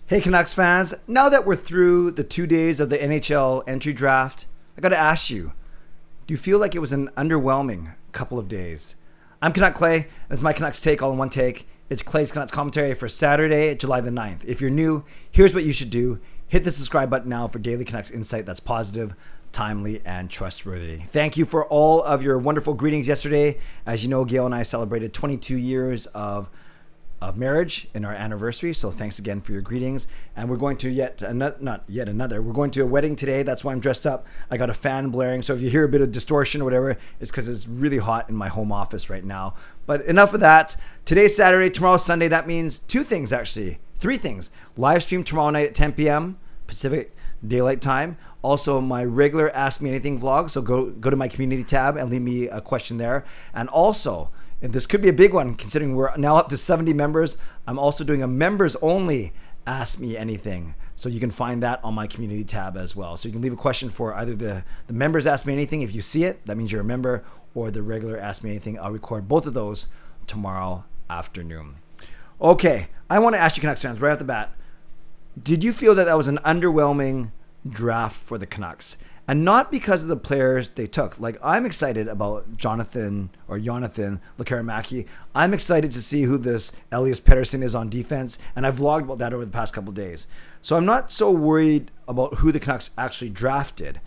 Hey Canucks fans, now that we're through the 2 days of the NHL entry draft, I gotta ask you, do you feel like it was an underwhelming couple of days? I'm Canuck Clay, and it's my Canucks take all in one take. It's Clay's Canucks commentary for Saturday, July the 9th. If you're new, here's what you should do. Hit the subscribe button now for daily Canucks insight that's positive, timely, and trustworthy. Thank you for all of your wonderful greetings yesterday. As you know, Gail and I celebrated 22 years of marriage in our anniversary, so thanks again for your greetings. And we're going to we're going to a wedding today. That's why I'm dressed up. I got a fan blaring, so if you hear a bit of distortion or whatever, it's because it's really hot in my home office right now. But enough of that. Today's Saturday, tomorrow's Sunday. That means three things. Live stream tomorrow night at 10 p.m. Pacific Daylight Time. Also, my regular Ask Me Anything vlog, so go to my community tab and leave me a question there. And also, and this could be a big one considering we're now up to 70 members, I'm also doing a members only Ask Me Anything. So you can find that on my community tab as well. So you can leave a question for either the members Ask Me Anything. If you see it, that means you're a member, or the regular Ask Me Anything. I'll record both of those tomorrow afternoon. Okay, I want to ask you Canucks fans right off the bat, did you feel that that was an underwhelming draft for the Canucks? And not because of the players they took. Like, I'm excited about Jonathan Lekaramäki. I'm excited to see who this Elias Pettersson is on defense, and I've vlogged about that over the past couple of days. So I'm not so worried about who the Canucks actually drafted.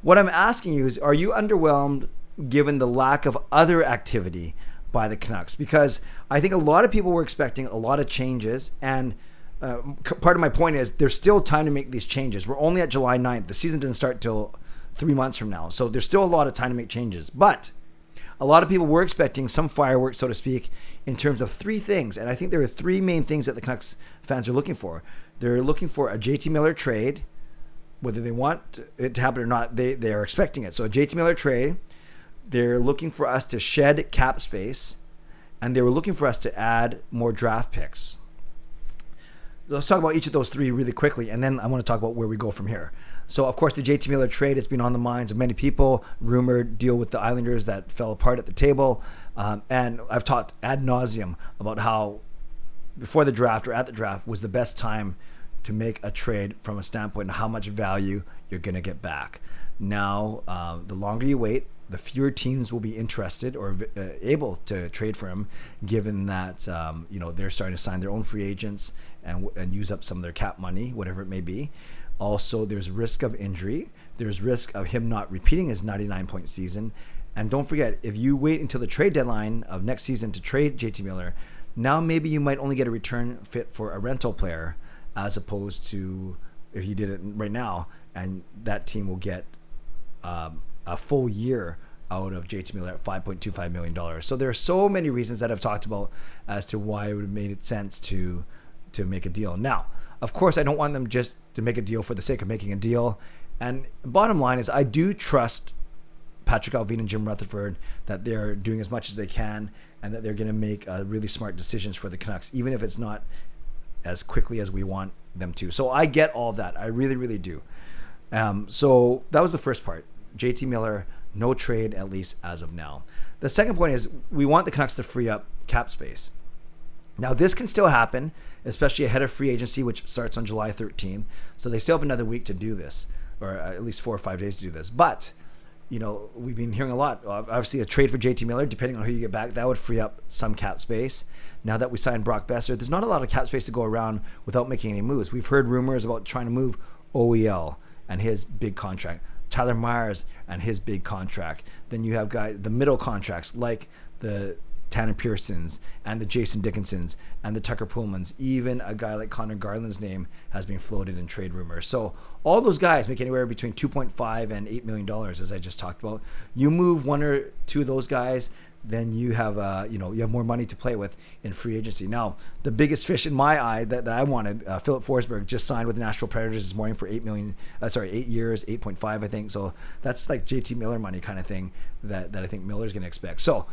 What I'm asking you is, are you underwhelmed given the lack of other activity by the Canucks? Because I think a lot of people were expecting a lot of changes, and part of my point is there's still time to make these changes. We're only at July 9th. The season didn't start till 3 months from now. So there's still a lot of time to make changes. But a lot of people were expecting some fireworks, so to speak, in terms of three things. And I think there are three main things that the Canucks fans are looking for. They're looking for a JT Miller trade. Whether they want it to happen or not, they are expecting it. So a JT Miller trade. They're looking for us to shed cap space. And they were looking for us to add more draft picks. Let's talk about each of those three really quickly, and then I want to talk about where we go from here. So, of course, the JT Miller trade has been on the minds of many people. Rumored deal with the Islanders that fell apart at the table. And I've talked ad nauseum about how before the draft or at the draft was the best time to make a trade from a standpoint of how much value you're going to get back. Now, the longer you wait, the fewer teams will be interested or able to trade for him, given that they're starting to sign their own free agents and use up some of their cap money, whatever it may be. Also, there's risk of injury. There's risk of him not repeating his 99-point season. And don't forget, if you wait until the trade deadline of next season to trade JT Miller, now maybe you might only get a return fit for a rental player, as opposed to if you did it right now, and that team will get a full year out of JT Miller at $5.25 million. So there are so many reasons that I've talked about as to why it would have made sense to make a deal. Now, of course, I don't want them just to make a deal for the sake of making a deal. And bottom line is I do trust Patrick Allvin and Jim Rutherford that they're doing as much as they can and that they're going to make really smart decisions for the Canucks, even if it's not as quickly as we want them to. So I get all of that. I really, really do. So that was the first part. JT Miller, no trade, at least as of now. The second point is we want the Canucks to free up cap space. Now, this can still happen, especially ahead of free agency, which starts on July 13th. So they still have another week to do this, or at least 4 or 5 days to do this. But, we've been hearing a lot. Obviously, a trade for JT Miller, depending on who you get back, that would free up some cap space. Now that we signed Brock Besser, there's not a lot of cap space to go around without making any moves. We've heard rumors about trying to move OEL and his big contract, Tyler Myers and his big contract. Then you have the middle contracts like the Tanner Pearsons and the Jason Dickinsons and the Tucker Pullmans. Even a guy like Connor Garland's name has been floated in trade rumors. So all those guys make anywhere between $2.5 and $8 million, as I just talked about. You move one or two of those guys, then you have you have more money to play with in free agency. Now, the biggest fish in my eye that I wanted, Philip Forsberg just signed with the Nashville Predators this morning for 8 years, 8.5, I think. So that's like JT Miller money kind of thing that I think Miller's going to expect. So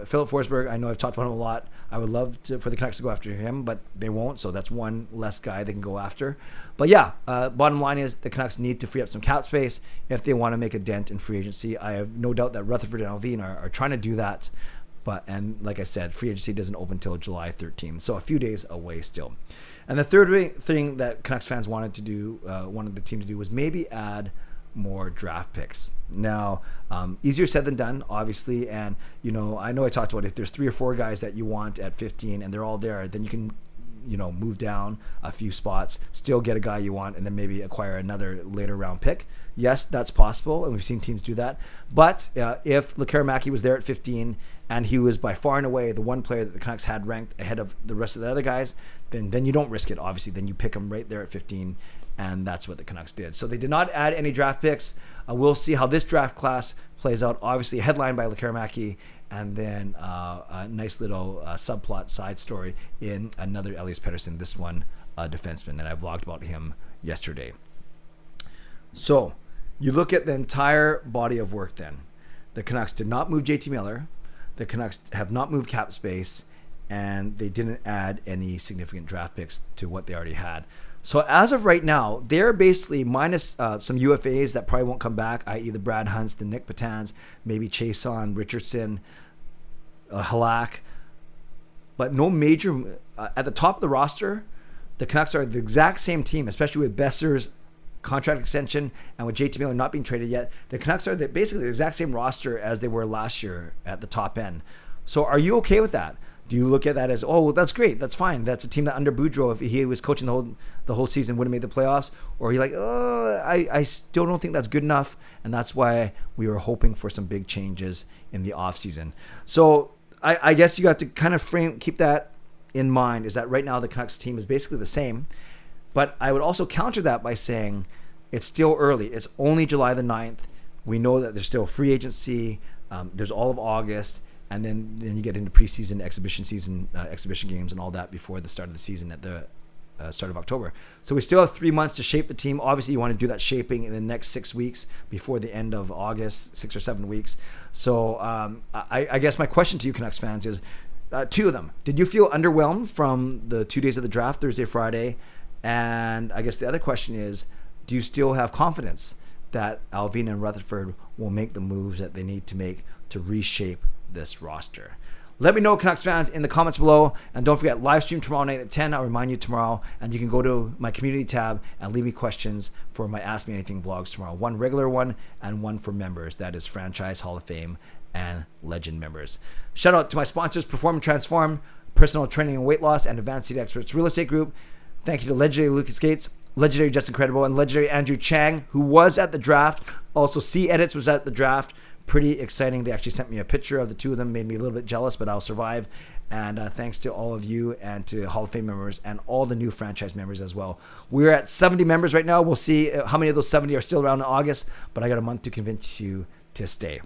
Philip Forsberg, I know I've talked about him a lot. I would love for the Canucks to go after him, but they won't. So that's one less guy they can go after. But yeah, bottom line is the Canucks need to free up some cap space if they want to make a dent in free agency. I have no doubt that Rutherford and Allvin are trying to do that. And like I said, free agency doesn't open until July 13th, so a few days away still. And the third thing that Canucks fans wanted the team to do was maybe add more draft picks. Now, easier said than done, obviously. And I know I talked about if there's 3 or 4 guys that you want at 15 and they're all there, then you can move down a few spots, still get a guy you want, and then maybe acquire another later round pick. Yes, that's possible, and we've seen teams do that. But if Lekkerimaki was there at 15 and he was by far and away the one player that the Canucks had ranked ahead of the rest of the other guys, then you don't risk it, obviously. Then you pick him right there at 15, and that's what the Canucks did. So they did not add any draft picks. We'll see how this draft class plays out. Obviously, headlined by Lekkerimaki, and then a nice little subplot side story in another Elias Pettersson, this one a defenseman, and I vlogged about him yesterday. So you look at the entire body of work then. The Canucks did not move JT Miller. The Canucks have not moved cap space, and they didn't add any significant draft picks to what they already had. So as of right now, they're basically minus some UFAs that probably won't come back, i.e. the Brad Hunts, the Nick Patans, maybe Chason, Richardson, Halak, but no major at the top of the roster. The Canucks are the exact same team, especially with Besser's contract extension and with JT Miller not being traded yet. The Canucks are basically the exact same roster as they were last year at the top end. So are you okay with that? Do you look at that as, oh, well, that's great, that's fine, that's a team that under Boudreau, if he was coaching the whole season, would have made the playoffs? Or are you like, oh, I still don't think that's good enough, and that's why we were hoping for some big changes in the offseason? So I guess you got to kind of keep that in mind, is that right now the Canucks team is basically the same. But I would also counter that by saying it's still early. It's only July the 9th. We know that there's still free agency. There's all of August. And then you get into preseason, exhibition games and all that before the start of the season at the start of October. So we still have 3 months to shape the team. Obviously, you want to do that shaping in the next 6 weeks before the end of August, 6 or 7 weeks. So I guess my question to you Canucks fans is, 2 of them. Did you feel underwhelmed from the 2 days of the draft, Thursday, Friday? And I guess the other question is, do you still have confidence that Alvin and Rutherford will make the moves that they need to make to reshape this roster? Let me know, Canucks fans, in the comments below. And don't forget, live stream tomorrow night at 10. I'll remind you tomorrow. And you can go to my community tab and leave me questions for my Ask Me Anything vlogs tomorrow. One regular one and one for members. That is Franchise Hall of Fame and Legend members. Shout out to my sponsors, Perform and Transform, Personal Training and Weight Loss, and Advanced Seat Experts Real Estate Group. Thank you to legendary Lucas Gates, legendary Justin Credible, and legendary Andrew Chang, who was at the draft. Also, C Edits was at the draft. Pretty exciting. They actually sent me a picture of the 2 of them. Made me a little bit jealous, but I'll survive. And thanks to all of you and to Hall of Fame members and all the new franchise members as well. We're at 70 members right now. We'll see how many of those 70 are still around in August, but I got a month to convince you to stay.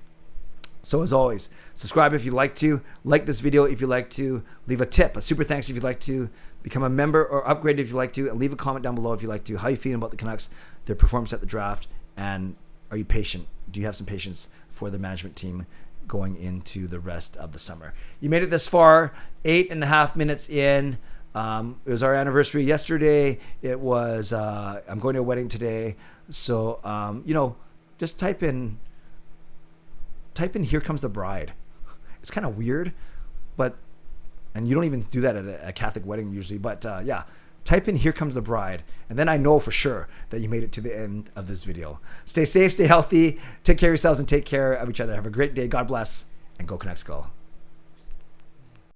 So as always, subscribe if you'd like to, like this video if you'd like to, leave a tip, a super thanks if you'd like to, become a member or upgrade if you'd like to, and leave a comment down below if you'd like to. How you feeling about the Canucks, their performance at the draft, and are you patient? Do you have some patience for the management team going into the rest of the summer? You made it this far, 8.5 minutes in. It was our anniversary yesterday. It was, I'm going to a wedding today. So, just type in "Here Comes the Bride." It's kind of weird, and you don't even do that at a Catholic wedding usually, but yeah, type in "Here Comes the Bride," and then I know for sure that you made it to the end of this video. Stay safe, stay healthy, take care of yourselves, and take care of each other. Have a great day. God bless, and go Canucks go.